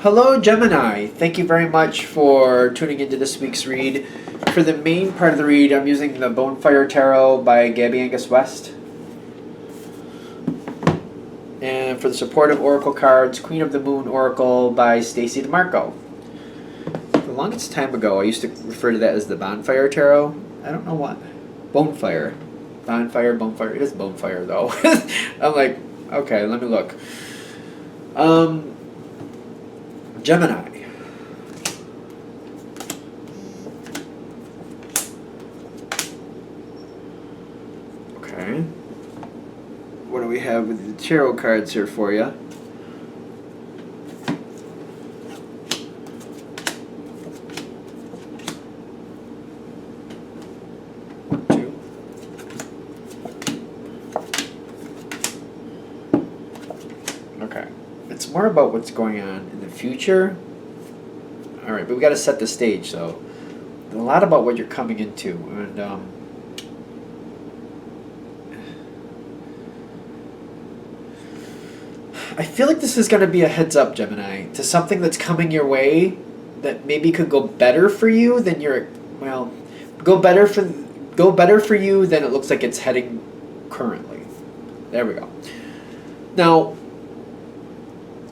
Hello, Gemini. Thank you very much for tuning into this week's read. For the main part of the read, I'm using the Bonefire Tarot by Gabby Angus West. And for the supportive oracle cards, Queen of the Moon Oracle by Stacey DeMarco. The longest time ago, I used to refer to that as the Bonfire Tarot. I don't know what. Bonefire. Bonefire. It is Bonefire, though. I'm like, okay, let me look. Gemini. Okay. What do we have with the tarot cards here for you? It's more about what's going on in the future. All right, but we got to set the stage. So, a lot about what you're coming into, and I feel like this is going to be a heads up, Gemini, to something that's coming your way that maybe could go better for you than go better for you than it looks like it's heading currently. There we go. Now,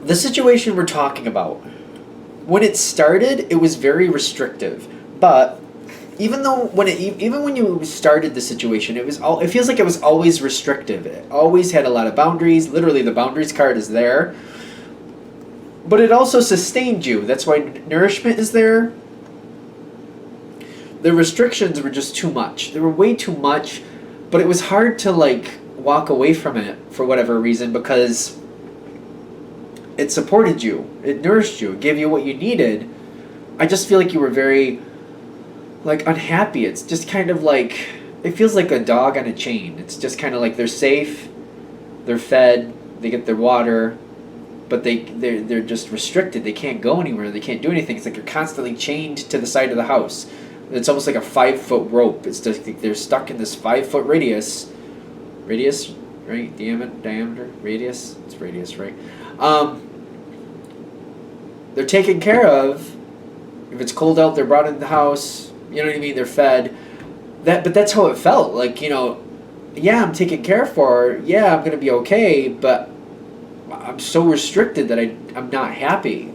the situation we're talking about, when it started, it was very restrictive. But even when you started the situation, it feels like it was always restrictive. It always had a lot of boundaries. Literally, the boundaries card is there. But it also sustained you. That's why nourishment is there. The restrictions were just too much. They were way too much, but it was hard to walk away from it for whatever reason because it supported you. It nourished you. It gave you what you needed. I just feel like you were very, unhappy. It's just kind of like, it feels like a dog on a chain. It's just kind of like they're safe, they're fed, they get their water, but they're just restricted. They can't go anywhere. They can't do anything. It's like they're constantly chained to the side of the house. It's almost like a 5-foot rope. It's just like they're stuck in this 5-foot radius, right? Diameter, radius. It's radius, right? They're taken care of. If it's cold out, they're brought in the house. You know what I mean? They're fed. But that's how it felt. Yeah, I'm taken care for. Yeah, I'm gonna be okay. But I'm so restricted that I'm not happy.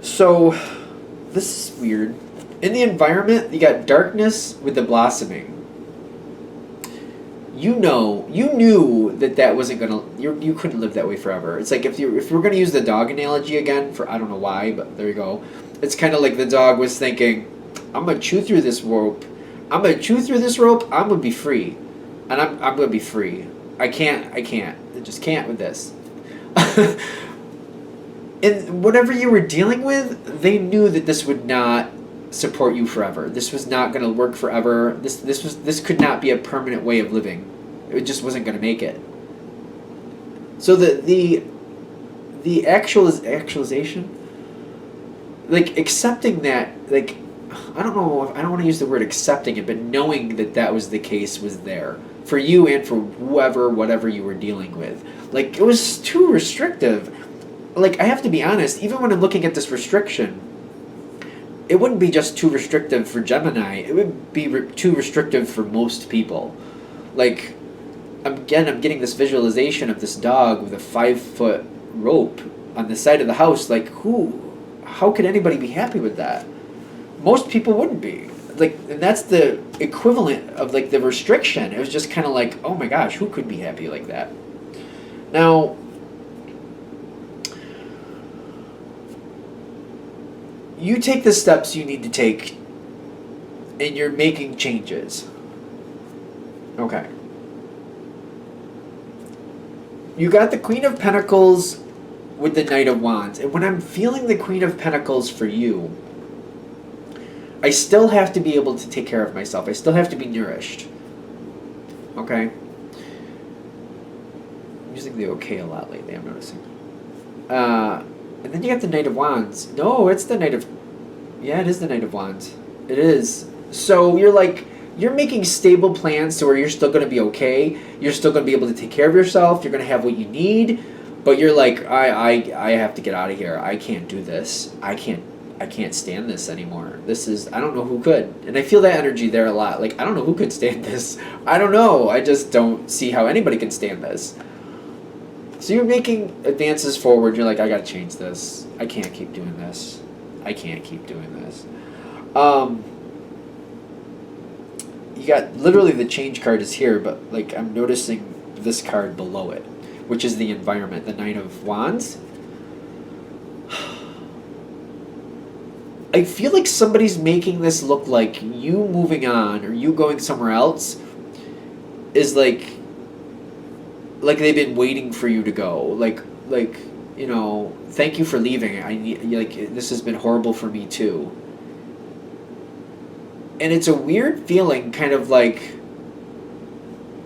So this is weird. In the environment, you got darkness with the blossoming. You knew that wasn't gonna. You couldn't live that way forever. It's like if we're gonna use the dog analogy again, for I don't know why, but there you go. It's kind of like the dog was thinking, I'm gonna chew through this rope. I'm gonna be free, and I'm gonna be free. I can't. I just can't with this. And whatever you were dealing with, they knew that this would not support you forever. This was not going to work forever. This could not be a permanent way of living. It just wasn't going to make it. So the actualization, accepting that, I don't know, I don't want to use the word accepting it, but knowing that was the case was there for you and for whatever you were dealing with. It was too restrictive. I have to be honest, even when I'm looking at this restriction, it wouldn't be just too restrictive for Gemini. It would be too restrictive for most people. I'm getting this visualization of this dog with a 5-foot rope on the side of the house. How could anybody be happy with that? Most people wouldn't be. And that's the equivalent of the restriction. It was just kind of oh my gosh, who could be happy like that? Now, you take the steps you need to take, and you're making changes. Okay. You got the Queen of Pentacles with the Knight of Wands. And when I'm feeling the Queen of Pentacles for you, I still have to be able to take care of myself. I still have to be nourished. Okay? I'm using the okay a lot lately, I'm noticing. And then you got the Knight of Wands. No, it's the Knight of... Yeah, it is the Knight of Wands. It is. So you're making stable plans to where you're still going to be okay. You're still going to be able to take care of yourself. You're going to have what you need. But you're like, I have to get out of here. I can't do this. I can't stand this anymore. This is, I don't know who could. And I feel that energy there a lot. Like, I don't know who could stand this. I don't know. I just don't see how anybody can stand this. So you're making advances forward. You're like, I gotta change this. I can't keep doing this. I can't keep doing this. You got, literally the change card is here, but like I'm noticing this card below it, which is the environment, the Nine of Wands. I feel like somebody's making this look like you moving on or you going somewhere else is like they've been waiting for you to go. Like thank you for leaving. I need, like, this has been horrible for me too. And it's a weird feeling, kind of like,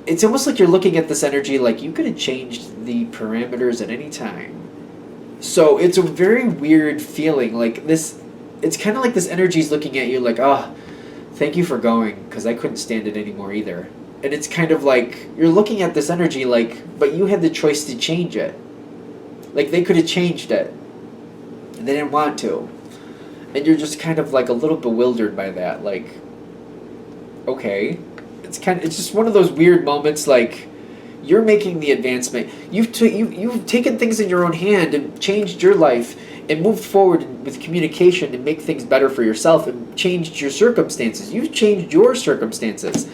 it's almost like you're looking at this energy like you could have changed the parameters at any time. So it's a very weird feeling, like this. It's kind of like this energy's looking at you like, oh, thank you for going, because I couldn't stand it anymore either. And it's kind of like, you're looking at this energy like, but you had the choice to change it. Like, they could have changed it, and they didn't want to. And you're just kind of like a little bewildered by that, like, okay. It's just one of those weird moments, like, you're making the advancement. You've taken things in your own hand and changed your life and moved forward with communication and make things better for yourself and changed your circumstances. You've changed your circumstances.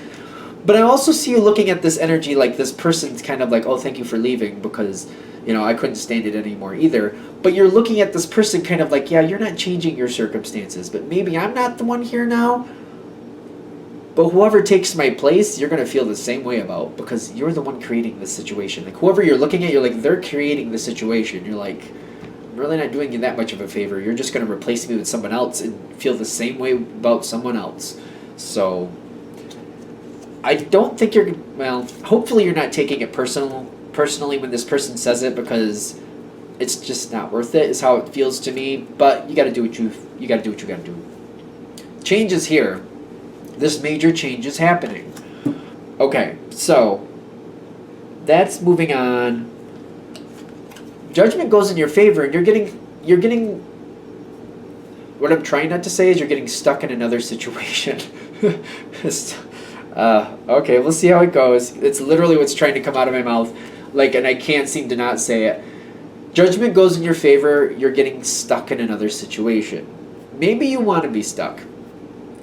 But I also see you looking at this energy like this person's kind of like, oh, thank you for leaving, because, I couldn't stand it anymore either. But you're looking at this person kind of like, yeah, you're not changing your circumstances, but maybe I'm not the one here now. But whoever takes my place, you're going to feel the same way about, because you're the one creating this situation. Like, whoever you're looking at, you're like, they're creating the situation. You're like, I'm really not doing you that much of a favor. You're just going to replace me with someone else and feel the same way about someone else. So I don't think you're, well, hopefully you're not taking it personally when this person says it, because it's just not worth it, is how it feels to me. But you got to do what you got to do. Change is here. This major change is happening. Okay, so that's moving on. Judgment goes in your favor, and you're getting what I'm trying not to say is you're getting stuck in another situation. Okay, we'll see how it goes. It's literally what's trying to come out of my mouth, like, and I can't seem to not say it. Judgment goes in your favor. You're getting stuck in another situation. Maybe you want to be stuck,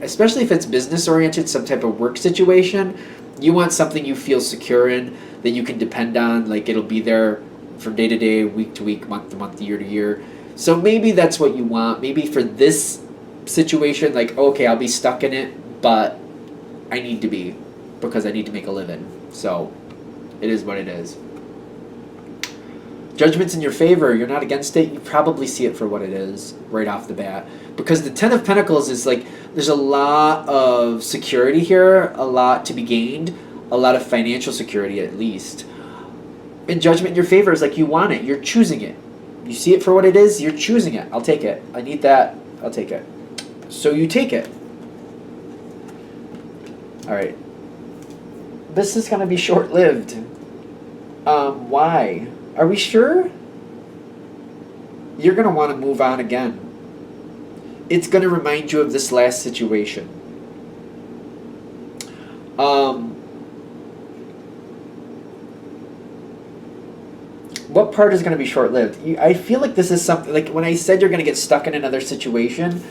especially if it's business oriented, some type of work situation. You want something you feel secure in, that you can depend on, like it'll be there from day to day, week to week, month to month, year to year. So maybe that's what you want. Maybe for this situation, like, okay, I'll be stuck in it, but I need to be, because I need to make a living. So it is what it is. Judgment's in your favor. You're not against it. You probably see it for what it is right off the bat. Because the Ten of Pentacles is like, there's a lot of security here, a lot to be gained, a lot of financial security at least. And Judgment in your favor is like, you want it. You're choosing it. You see it for what it is. You're choosing it. I'll take it. I need that. I'll take it. So you take it. All right. This is going to be short-lived. Why? Are we sure? You're going to want to move on again. It's going to remind you of this last situation. What part is going to be short-lived? I feel like this is something, like when I said you're going to get stuck in another situation,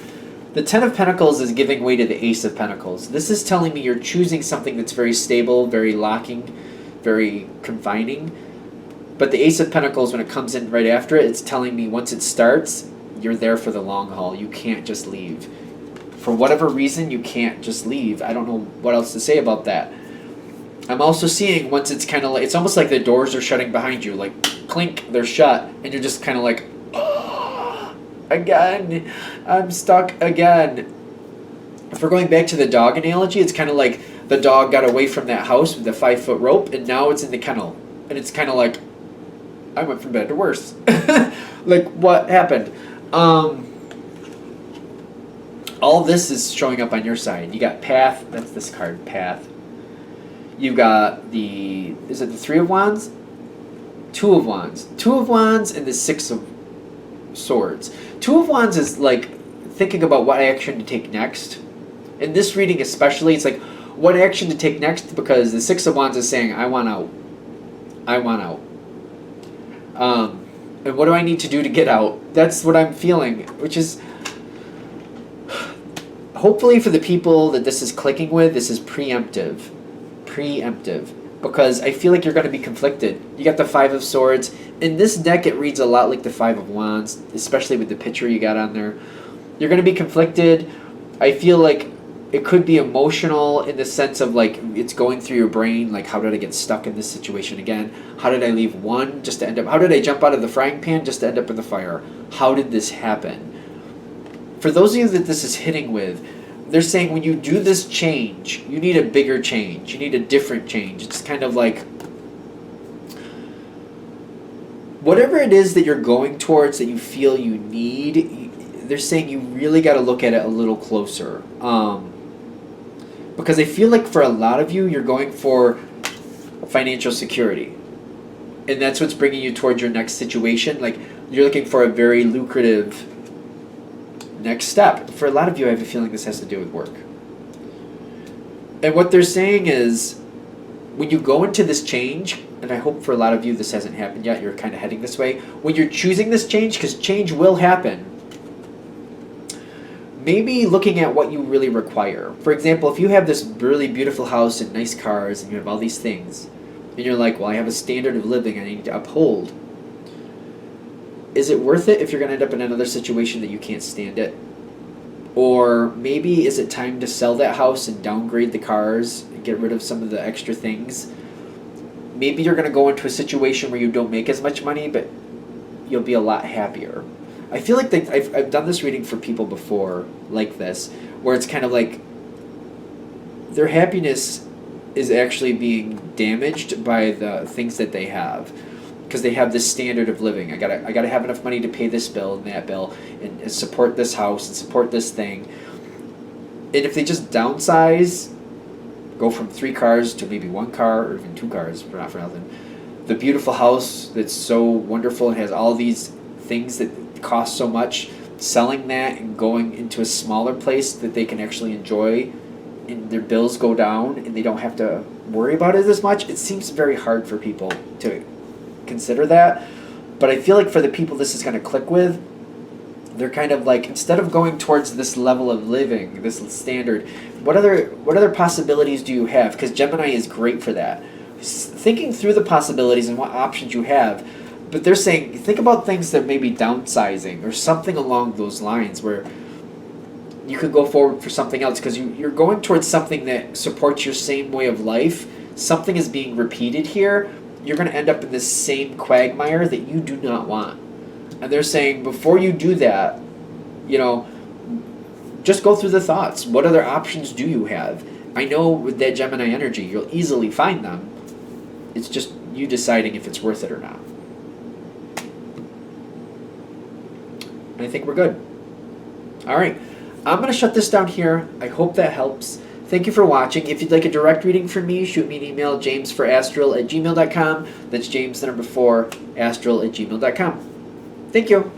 the Ten of Pentacles is giving way to the Ace of Pentacles. This is telling me you're choosing something that's very stable, very locking, very confining. But the Ace of Pentacles, when it comes in right after it, it's telling me once it starts, you're there for the long haul. You can't just leave. For whatever reason, you can't just leave. I don't know what else to say about that. I'm also seeing once it's kind of like, it's almost like the doors are shutting behind you. Like, clink, they're shut. And you're just kind of like, oh, again, I'm stuck again. If we're going back to the dog analogy, it's kind of like the dog got away from that house with the 5-foot rope, and now it's in the kennel. And it's kind of like, I went from bad to worse. Like, what happened? All this is showing up on your side. You got Path. That's this card, Path. You got is it the Three of Wands? Two of Wands. Two of Wands and the Six of Swords. Two of Wands is like thinking about what action to take next. In this reading especially, it's like what action to take next, because the Six of Wands is saying, I want out. I want out. And what do I need to do to get out? That's what I'm feeling, which is, hopefully for the people that this is clicking with, this is preemptive. Preemptive. Because I feel like you're going to be conflicted. You got the Five of Swords. In this deck, it reads a lot like the Five of Wands, especially with the picture you got on there. You're going to be conflicted. I feel like it could be emotional in the sense of like it's going through your brain, like how did I get stuck in this situation again? How did I leave one just to end up, how did I jump out of the frying pan just to end up in the fire? How did this happen? For those of you that this is hitting with, they're saying when you do this change, you need a bigger change. You need a different change. It's kind of like whatever it is that you're going towards that you feel you need, they're saying you really got to look at it a little closer. Because I feel like for a lot of you, you're going for financial security. And that's what's bringing you towards your next situation. Like, you're looking for a very lucrative next step. For a lot of you, I have a feeling this has to do with work. And what they're saying is, when you go into this change, and I hope for a lot of you this hasn't happened yet, you're kind of heading this way. When you're choosing this change, because change will happen, maybe looking at what you really require. For example, if you have this really beautiful house and nice cars and you have all these things, and you're like, well, I have a standard of living I need to uphold. Is it worth it if you're going to end up in another situation that you can't stand it? Or maybe is it time to sell that house and downgrade the cars and get rid of some of the extra things? Maybe you're going to go into a situation where you don't make as much money, but you'll be a lot happier. I feel like I've done this reading for people before like this, where it's kind of like their happiness is actually being damaged by the things that they have, because they have this standard of living. I gotta have enough money to pay this bill and that bill and support this house and support this thing. And if they just downsize, go from 3 cars to maybe 1 car or even 2 cars, for not for nothing, the beautiful house that's so wonderful and has all these things that cost so much, selling that and going into a smaller place that they can actually enjoy, and their bills go down and they don't have to worry about it as much. It seems very hard for people to consider that, but I feel like for the people this is going to click with, they're kind of like, instead of going towards this level of living, this standard, what other possibilities do you have? Because Gemini is great for that, thinking through the possibilities and what options you have. But they're saying, think about things that may be downsizing or something along those lines where you could go forward for something else, because you're going towards something that supports your same way of life. Something is being repeated here. You're going to end up in this same quagmire that you do not want. And they're saying, before you do that, just go through the thoughts. What other options do you have? I know with that Gemini energy, you'll easily find them. It's just you deciding if it's worth it or not. I think we're good. All right. I'm going to shut this down here. I hope that helps. Thank you for watching. If you'd like a direct reading from me, shoot me an email, jamesforastral@gmail.com. That's James, the number 4, astral@gmail.com. Thank you.